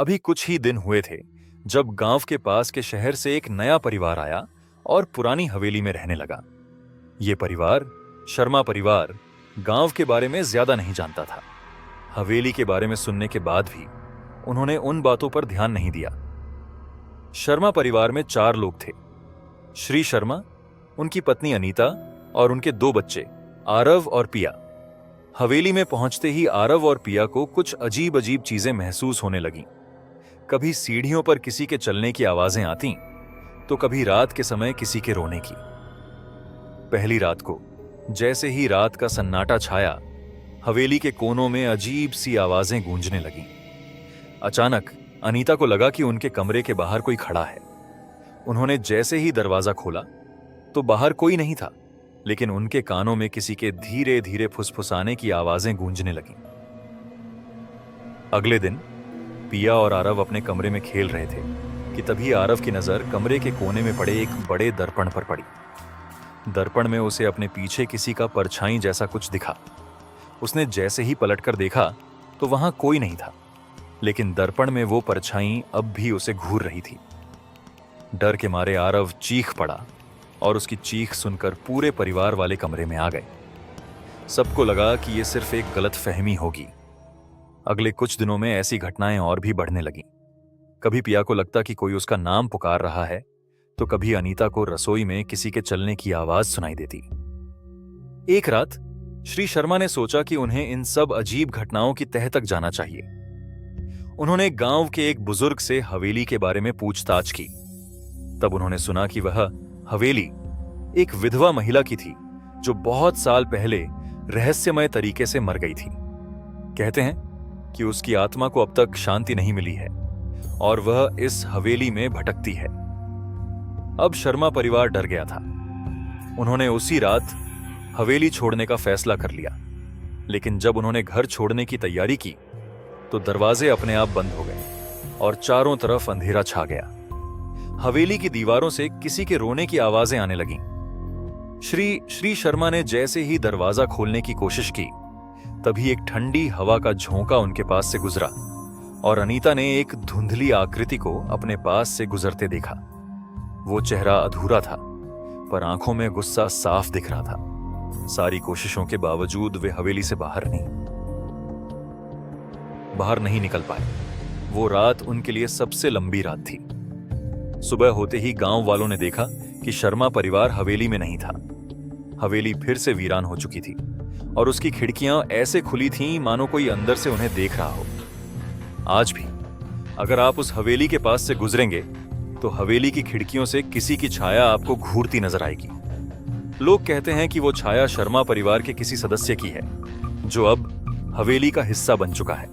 अभी कुछ ही दिन हुए थे जब गांव के पास के शहर से एक नया परिवार आया और पुरानी हवेली में रहने लगा। ये परिवार, शर्मा परिवार, गांव के बारे में ज्यादा नहीं जानता था। हवेली के बारे में सुनने के बाद भी उन्होंने उन बातों पर ध्यान नहीं दिया। शर्मा परिवार में 4 लोग थे। श्री शर्मा, उनकी पत्नी अनीता और उनके 2 बच्चे आरव और पिया। हवेली में पहुंचते ही आरव और पिया को कुछ अजीब अजीब चीजें महसूस होने लगीं। कभी सीढ़ियों पर किसी के चलने की आवाजें आती, तो कभी रात के समय किसी के रोने की। पहली रात को जैसे ही रात का सन्नाटा छाया, हवेली के कोनों में अजीब सी आवाजें गूंजने लगीं। अचानक अनीता को लगा कि उनके कमरे के बाहर कोई खड़ा है। उन्होंने जैसे ही दरवाजा खोला तो बाहर कोई नहीं था, लेकिन उनके कानों में किसी के धीरे धीरे फुसफुसाने की आवाजें गूंजने लगीं। अगले दिन पिया और आरव अपने कमरे में खेल रहे थे कि तभी आरव की नजर कमरे के कोने में पड़े एक बड़े दर्पण पर पड़ी। दर्पण में उसे अपने पीछे किसी का परछाई जैसा कुछ दिखा। उसने जैसे ही पलटकर देखा तो वहां कोई नहीं था, लेकिन दर्पण में वो परछाई अब भी उसे घूर रही थी। डर के मारे आरव चीख पड़ा और उसकी चीख सुनकर पूरे परिवार वाले कमरे में आ गए। सबको लगा कि ये सिर्फ एक गलतफहमी होगी। अगले कुछ दिनों में ऐसी घटनाएं और भी बढ़ने लगीं। कभी पिया को लगता कि कोई उसका नाम पुकार रहा है, तो कभी अनीता को रसोई में किसी के चलने की आवाज सुनाई देती। एक रात श्री शर्मा ने सोचा कि उन्हें इन सब अजीब घटनाओं की तह तक जाना चाहिए। उन्होंने गांव के एक बुजुर्ग से हवेली के बारे में पूछताछ की। तब उन्होंने सुना कि वह हवेली एक विधवा महिला की थी जो बहुत साल पहले रहस्यमय तरीके से मर गई थी। कहते हैं कि उसकी आत्मा को अब तक शांति नहीं मिली है और वह इस हवेली में भटकती है। अब शर्मा परिवार डर गया था। उन्होंने उसी रात हवेली छोड़ने का फैसला कर लिया, लेकिन जब उन्होंने घर छोड़ने की तैयारी की तो दरवाजे अपने आप बंद हो गए और चारों तरफ अंधेरा छा गया। हवेली की दीवारों से किसी के रोने की आवाजें आने लगीं। श्री शर्मा ने जैसे ही दरवाजा खोलने की कोशिश की, तभी एक ठंडी हवा का झोंका उनके पास से गुजरा और अनीता ने एक धुंधली आकृति को अपने पास से गुजरते देखा। वो चेहरा अधूरा था, पर आंखों में गुस्सा साफ दिख रहा था। सारी कोशिशों के बावजूद वे हवेली से बाहर नहीं निकल पाए। वो रात उनके लिए सबसे लंबी रात थी। सुबह होते ही गांव वालों ने देखा कि शर्मा परिवार हवेली में नहीं था। हवेली फिर से वीरान हो चुकी थी और उसकी खिड़कियां ऐसे खुली थीं मानो कोई अंदर से उन्हें देख रहा हो। आज भी अगर आप उस हवेली के पास से गुजरेंगे तो हवेली की खिड़कियों से किसी की छाया आपको घूरती नजर आएगी। लोग कहते हैं कि वो छाया शर्मा परिवार के किसी सदस्य की है जो अब हवेली का हिस्सा बन चुका है।